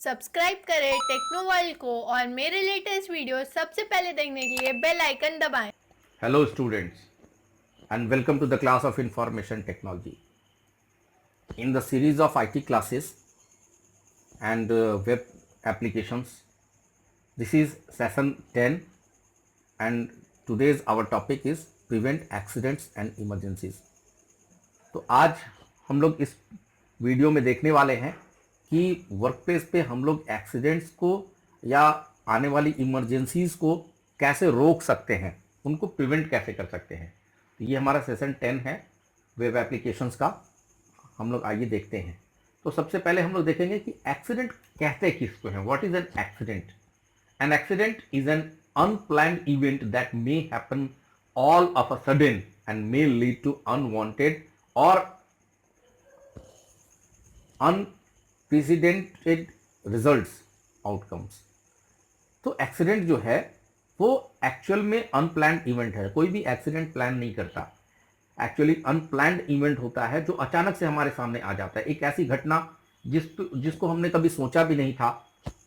Subscribe करें techno world को और मेरे लेटेस्ट वीडियो सबसे पहले देखने के लिए बेल आइकन दबाएं। Hello students and welcome to the class of information technology. In the series of IT classes and web applications, this is session 10 and today's our topic is prevent accidents and emergencies. तो आज हम लोग इस video में देखने वाले हैं कि वर्क प्लेस पे हम लोग एक्सीडेंट्स को या आने वाली इमरजेंसीज को कैसे रोक सकते हैं, उनको प्रिवेंट कैसे कर सकते हैं। तो ये हमारा सेशन 10 है वेब एप्लीकेशंस का। हम लोग आइए देखते हैं। तो सबसे पहले हम लोग देखेंगे कि एक्सीडेंट कहते किसको हैं। What is an accident? An accident is an unplanned event that may happen all of a sudden and may lead to unwanted or unprecedented results, outcomes. तो एक्सीडेंट जो है वो एक्चुअल में अनप्लान्ड इवेंट है। कोई भी एक्सीडेंट प्लान नहीं करता। एक्चुअली अनप्लान्ड इवेंट होता है जो अचानक से हमारे सामने आ जाता है। एक ऐसी घटना जिसको हमने कभी सोचा भी नहीं था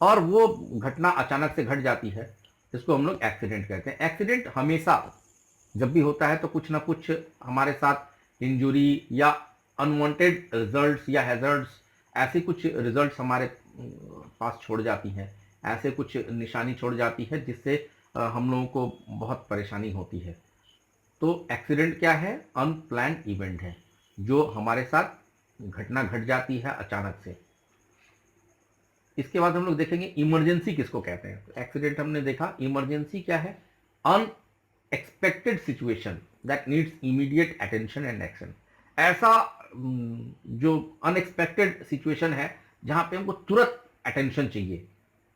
और वो घटना अचानक से घट जाती है, जिसको हम लोग एक्सीडेंट कहते हैं। एक्सीडेंट हमेशा जब भी होता है तो कुछ ना कुछ हमारे साथ इंजुरी या अनवांटेड रिजल्ट्स या हैजर्ड्स, ऐसे कुछ रिजल्ट्स हमारे पास छोड़ जाती हैं, ऐसे कुछ निशानी छोड़ जाती है जिससे हम लोगों को बहुत परेशानी होती है। तो एक्सीडेंट क्या है? अनप्लान्ड इवेंट है जो हमारे साथ घटना घट जाती है अचानक से। इसके बाद हम लोग देखेंगे इमरजेंसी किसको कहते हैं। तो एक्सीडेंट हमने देखा। इमरजेंसी क्या है? Unexpected situation that needs immediate attention and action. ऐसा जो अनएक्सपेक्टेड सिचुएशन है जहां पे हमको तुरंत अटेंशन चाहिए।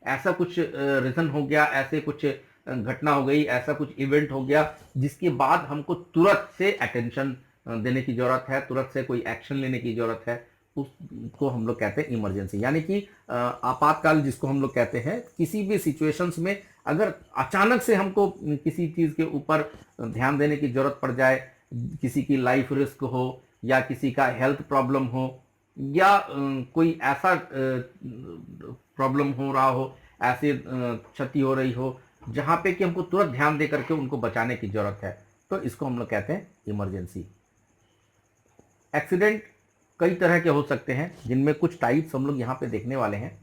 ऐसा कुछ रीजन हो गया, ऐसे कुछ घटना हो गई, ऐसा कुछ इवेंट हो गया जिसके बाद हमको तुरंत से अटेंशन देने की जरूरत है, तुरंत से कोई एक्शन लेने की जरूरत है, उसको हम लोग कहते हैं इमरजेंसी। यानी कि आपातकाल जिसको हम लोग कहते हैं। किसी भी सिचुएशंस में अगर अचानक से हमको किसी चीज़ के ऊपर ध्यान देने की जरूरत पड़ जाए, किसी की लाइफ रिस्क हो या किसी का हेल्थ प्रॉब्लम हो या कोई ऐसा प्रॉब्लम हो रहा हो, ऐसे क्षति हो रही हो जहाँ पे कि हमको तुरंत ध्यान दे करके उनको बचाने की जरूरत है, तो इसको हम लोग कहते हैं इमरजेंसी। एक्सीडेंट कई तरह के हो सकते हैं जिनमें कुछ टाइप्स हम लोग यहाँ पे देखने वाले हैं।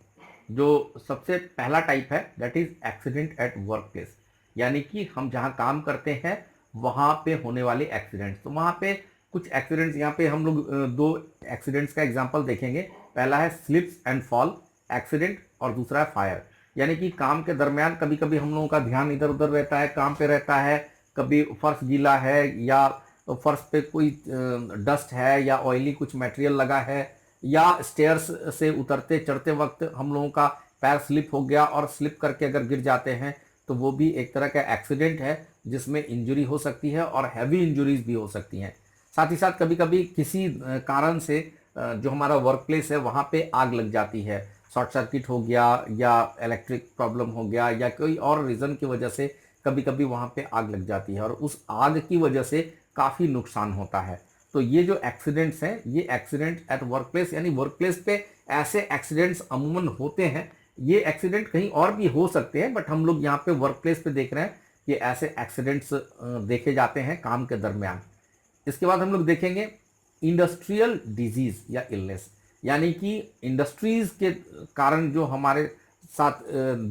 जो सबसे पहला टाइप है that is accident at work place, यानी कि हम जहाँ काम करते हैं वहाँ पे होने वाले एक्सीडेंट्स। तो वहाँ पे कुछ एक्सीडेंट्स, यहाँ पे हम लोग दो एक्सीडेंट्स का एग्जाम्पल देखेंगे। पहला है स्लिप्स एंड फॉल एक्सीडेंट और दूसरा है फायर। यानी कि काम के दरमियान कभी कभी हम लोगों का ध्यान इधर उधर रहता है, काम पे रहता है, कभी फर्श गीला है या फर्श पे कोई डस्ट है या ऑयली कुछ मटेरियल लगा है या स्टेयर्स से उतरते चढ़ते वक्त हम लोगों का पैर स्लिप हो गया और स्लिप करके अगर गिर जाते हैं तो वो भी एक तरह का एक्सीडेंट है जिसमें इंजरी हो सकती है और हैवी इंजरीज भी हो सकती हैं। साथ ही साथ कभी कभी किसी कारण से जो हमारा वर्क प्लेस है वहाँ पे आग लग जाती है, शॉर्ट सर्किट हो गया या इलेक्ट्रिक प्रॉब्लम हो गया या कोई और रीज़न की वजह से कभी कभी वहाँ पे आग लग जाती है और उस आग की वजह से काफ़ी नुकसान होता है। तो ये जो एक्सीडेंट्स हैं ये एक्सीडेंट एट वर्क प्लेस, यानी वर्क प्लेस पे ऐसे एक्सीडेंट्स अमूमन होते हैं। ये एक्सीडेंट कहीं और भी हो सकते हैं बट हम लोग यहाँ पे वर्क प्लेस पे देख रहे हैं कि ऐसे एक्सीडेंट्स देखे जाते हैं काम के दरमियान। इसके बाद हम लोग देखेंगे इंडस्ट्रियल डिजीज या इलनेस, यानी कि इंडस्ट्रीज के कारण जो हमारे साथ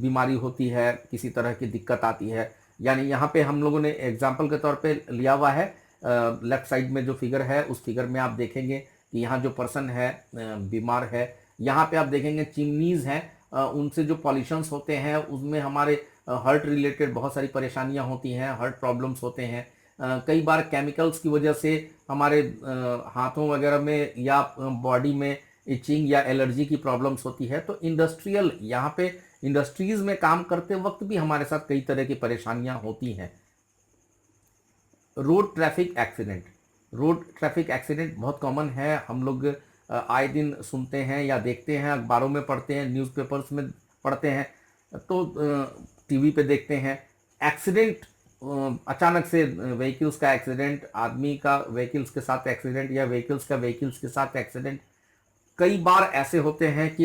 बीमारी होती है, किसी तरह की दिक्कत आती है। यानी यहाँ पे हम लोगों ने एग्जाम्पल के तौर पे लिया हुआ है, लेफ्ट साइड में जो फिगर है उस फिगर में आप देखेंगे कि यहाँ जो पर्सन है बीमार है। यहाँ पे आप देखेंगे चिमनीज हैं, उनसे जो पॉल्यूशंस होते हैं उसमें हमारे हार्ट रिलेटेड बहुत सारी परेशानियाँ होती हैं, हार्ट प्रॉब्लम्स होते हैं। कई बार केमिकल्स की वजह से हमारे हाथों वगैरह में या बॉडी में इचिंग या एलर्जी की प्रॉब्लम्स होती है। तो इंडस्ट्रियल, यहाँ पे इंडस्ट्रीज में काम करते वक्त भी हमारे साथ कई तरह की परेशानियां होती हैं। Road traffic accident, road traffic accident बहुत कॉमन है। हम लोग आए दिन सुनते हैं या देखते हैं, अखबारों में पढ़ते हैं, न्यूज़पेपर्स में पढ़ते हैं, तो टीवी पे देखते हैं। एक्सीडेंट अचानक से व्हीकल्स का एक्सीडेंट, आदमी का व्हीकल्स के साथ एक्सीडेंट या व्हीकल्स का व्हीकल्स के साथ एक्सीडेंट कई बार ऐसे होते हैं कि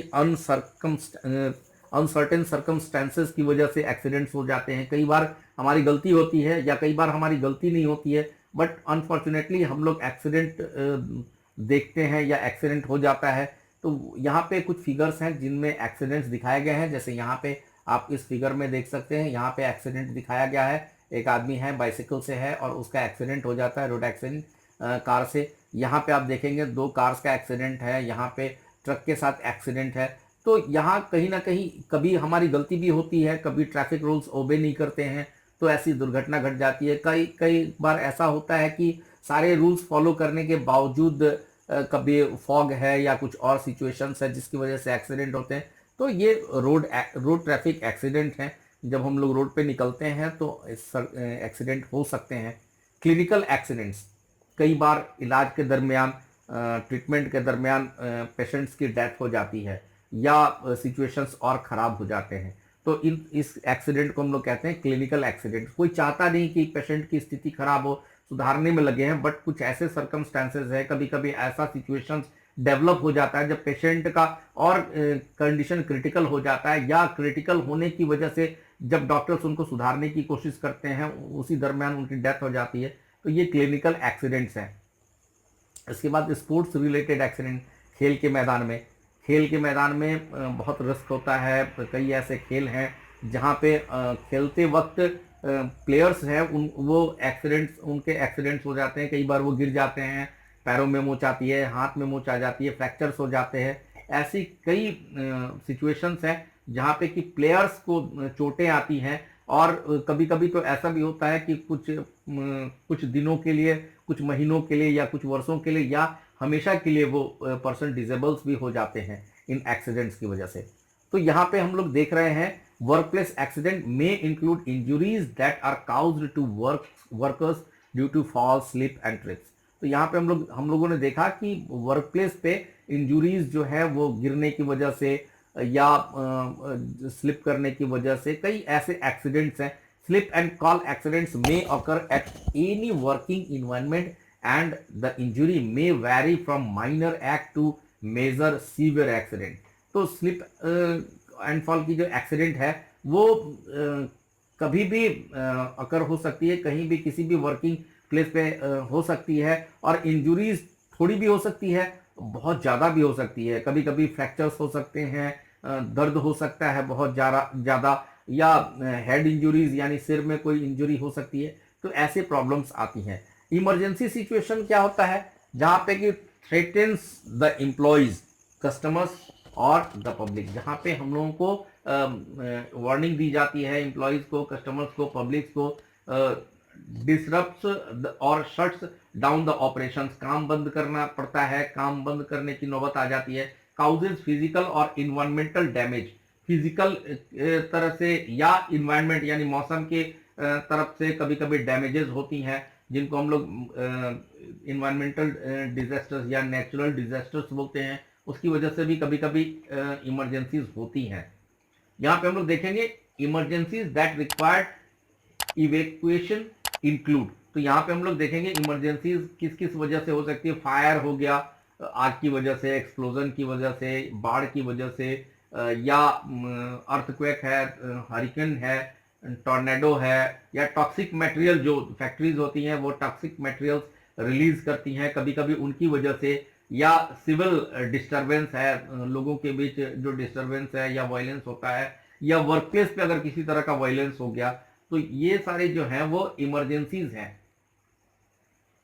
अनसर्टेन सर्कमस्टेंसेस की वजह से एक्सीडेंट्स हो जाते हैं। कई बार हमारी गलती होती है या कई बार हमारी गलती नहीं होती है, बट अनफॉर्चुनेटली हम लोग एक्सीडेंट देखते हैं या एक्सीडेंट हो जाता है। तो यहाँ पे कुछ फिगर्स हैं जिनमें एक्सीडेंट्स दिखाए गए हैं। जैसे यहाँ पे आप इस फिगर में देख सकते हैं, यहाँ पे एक्सीडेंट दिखाया गया है। एक आदमी है, बाइसिकल से है और उसका एक्सीडेंट हो जाता है, रोड एक्सीडेंट कार से। यहाँ पे आप देखेंगे 2 कार्स का एक्सीडेंट है, यहाँ पे ट्रक के साथ एक्सीडेंट है। तो यहाँ कहीं ना कहीं कभी हमारी गलती भी होती है, कभी ट्रैफिक रूल्स ओबे नहीं करते हैं तो ऐसी दुर्घटना घट जाती है। कई कई बार ऐसा होता है कि सारे रूल्स फॉलो करने के बावजूद कभी फॉग है या कुछ और सिचुएशंस है जिसकी वजह से एक्सीडेंट होते हैं। तो ये रोड ट्रैफिक एक्सीडेंट हैं। जब हम लोग रोड पे निकलते हैं तो एक्सीडेंट हो सकते हैं। क्लिनिकल एक्सीडेंट्स, कई बार इलाज के दरमियान, ट्रीटमेंट के दरमियान पेशेंट्स की डेथ हो जाती है या सिचुएशंस और ख़राब हो जाते हैं। तो इस एक्सीडेंट को हम लोग कहते हैं क्लिनिकल एक्सीडेंट। कोई चाहता नहीं कि पेशेंट की स्थिति खराब हो, सुधारने में लगे हैं, बट कुछ ऐसे सर्कमस्टांसेस है, कभी कभी ऐसा सिचुएशंस डेवलप हो जाता है जब पेशेंट का और कंडीशन क्रिटिकल हो जाता है, या क्रिटिकल होने की वजह से जब डॉक्टर्स उनको सुधारने की कोशिश करते हैं उसी दरमियान उनकी डेथ हो जाती है। तो ये क्लिनिकल एक्सीडेंट्स हैं। इसके बाद स्पोर्ट्स रिलेटेड एक्सीडेंट, खेल के मैदान में बहुत रिस्क होता है। कई ऐसे खेल हैं जहाँ पे खेलते वक्त प्लेयर्स हैं उनके एक्सीडेंट्स हो जाते हैं। कई बार वो गिर जाते हैं, पैरों में मोच आती है, हाथ में मोच आ जाती है, फ्रैक्चर्स हो जाते हैं। ऐसी कई सिचुएशंस हैं जहाँ पे कि प्लेयर्स को चोटें आती हैं। और कभी कभी तो ऐसा भी होता है कि कुछ दिनों के लिए, कुछ महीनों के लिए या कुछ वर्षों के लिए या हमेशा के लिए वो पर्सन डिसेबल्स भी हो जाते हैं इन एक्सीडेंट्स की वजह से। तो यहाँ पे हम लोग देख रहे हैं वर्कप्लेस एक्सीडेंट में include injuries that are caused to workers due to fall, slip and trips. तो यहाँ पे हम लोगों ने देखा कि वर्कप्लेस पे इंजुरीज जो है वो गिरने की वजह से या स्लिप करने की वजह से कई ऐसे एक्सीडेंट्स हैं। Slip and call accidents may occur at any working environment and the injury may vary from minor act to major severe accident. तो स्लिप एंड फॉल की जो एक्सीडेंट है वो कभी भी अकर हो सकती है, कहीं भी किसी भी वर्किंग प्लेस पे हो सकती है। और इंजुरीज थोड़ी भी हो सकती है, बहुत ज़्यादा भी हो सकती है। कभी कभी फ्रैक्चर्स हो सकते हैं, दर्द हो सकता है बहुत ज़्यादा, या हेड इंजुरीज यानी सिर में कोई इंजुरी हो सकती है। तो ऐसे प्रॉब्लम्स आती हैं। इमरजेंसी सिचुएशन क्या होता है, जहाँ पे कि थ्रेटन्स द एम्प्लॉयज, कस्टमर्स और द पब्लिक, जहाँ पे हम लोगों को वार्निंग दी जाती है एम्प्लॉयज को, कस्टमर्स को, पब्लिक को, डिसरप्ट्स और शट्स डाउन द ऑपरेशंस, काम बंद करना पड़ता है, काम बंद करने की नौबत आ जाती है। काउजेज फिजिकल और इन्वायरमेंटल डैमेज, फिजिकल तरह से या इन्वायरमेंट यानी मौसम के तरफ से कभी कभी डैमेजेस होती हैं, जिनको हम लोग इन्वायरमेंटल डिजास्टर्स या नेचुरल डिजास्टर्स बोलते हैं। उसकी वजह से भी कभी कभी इमरजेंसीज होती हैं। यहाँ पे हम लोग देखेंगे emergencies that required evacuation include. तो यहाँ पे हम लोग देखेंगे इमरजेंसीज किस किस वजह से हो सकती है। फायर हो गया आग की वजह से, एक्सप्लोजन की वजह से, बाढ़ की वजह से, या अर्थक्वेक है, हरिकेन है, टॉर्नेडो है, या टॉक्सिक मटेरियल जो फैक्ट्रीज होती हैं वो टॉक्सिक मटेरियल्स रिलीज करती हैं कभी कभी उनकी वजह से, या सिविल डिस्टरबेंस है, लोगों के बीच जो डिस्टरबेंस है या वायलेंस होता है, या वर्कप्लेस पे अगर किसी तरह का वायलेंस हो गया। तो ये सारे जो हैं वो इमरजेंसीज हैं।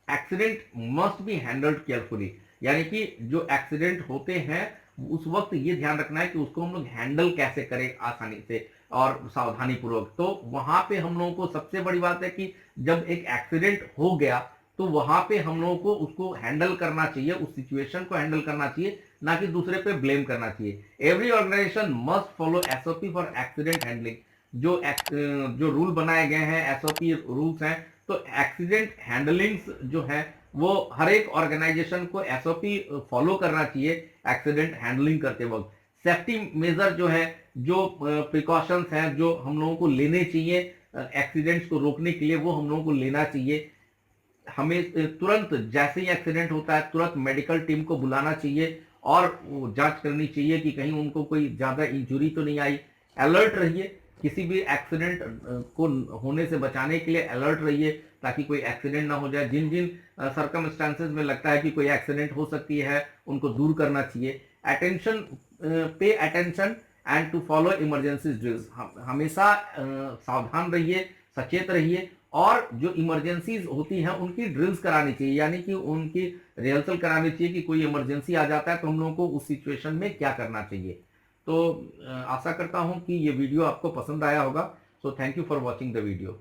Accident must be handled carefully, यानी कि जो एक्सीडेंट होते हैं उस वक्त ये ध्यान रखना है कि उसको हम लोग हैंडल कैसे करें आसानी से और सावधानी पूर्वक। तो वहां पे हम लोगों को सबसे बड़ी बात है कि जब एक एक्सीडेंट हो गया तो वहां पे हम लोगों को उसको हैंडल करना चाहिए, उस सिचुएशन को हैंडल करना चाहिए, ना कि दूसरे पे ब्लेम करना चाहिए। Every organization must follow SOP for accident handling. जो रूल बनाए गए हैं, एसओपी रूल्स हैं, तो एक्सीडेंट हैंडलिंग्स जो है वो हर एक ऑर्गेनाइजेशन को एसओपी फॉलो करना चाहिए एक्सीडेंट हैंडलिंग करते वक्त। सेफ्टी मेजर जो है, जो प्रिकॉशंस हैं जो हम लोगों को लेने चाहिए एक्सीडेंट्स को रोकने के लिए, वो हम लोगों को लेना चाहिए। हमें तुरंत जैसे ही एक्सीडेंट होता है तुरंत मेडिकल टीम को बुलाना चाहिए और वो जांच करनी चाहिए कि कहीं उनको कोई ज़्यादा इंजुरी तो नहीं आई। अलर्ट रहिए, किसी भी एक्सीडेंट को होने से बचाने के लिए अलर्ट रहिए ताकि कोई एक्सीडेंट ना हो जाए। जिन जिन सर्कमस्टांसेस में लगता है कि कोई एक्सीडेंट हो सकती है उनको दूर करना चाहिए। Attention, pay attention and to follow emergency drills. हमेशा सावधान रहिए, सचेत रहिए और जो इमरजेंसीज होती हैं उनकी ड्रिल्स करानी चाहिए, यानी कि उनकी रिहर्सल करानी चाहिए कि कोई इमरजेंसी आ जाता है तो हम लोगों को उस सिचुएशन में क्या करना चाहिए। तो आशा करता हूं कि ये वीडियो आपको पसंद आया होगा। So thank you for watching the video.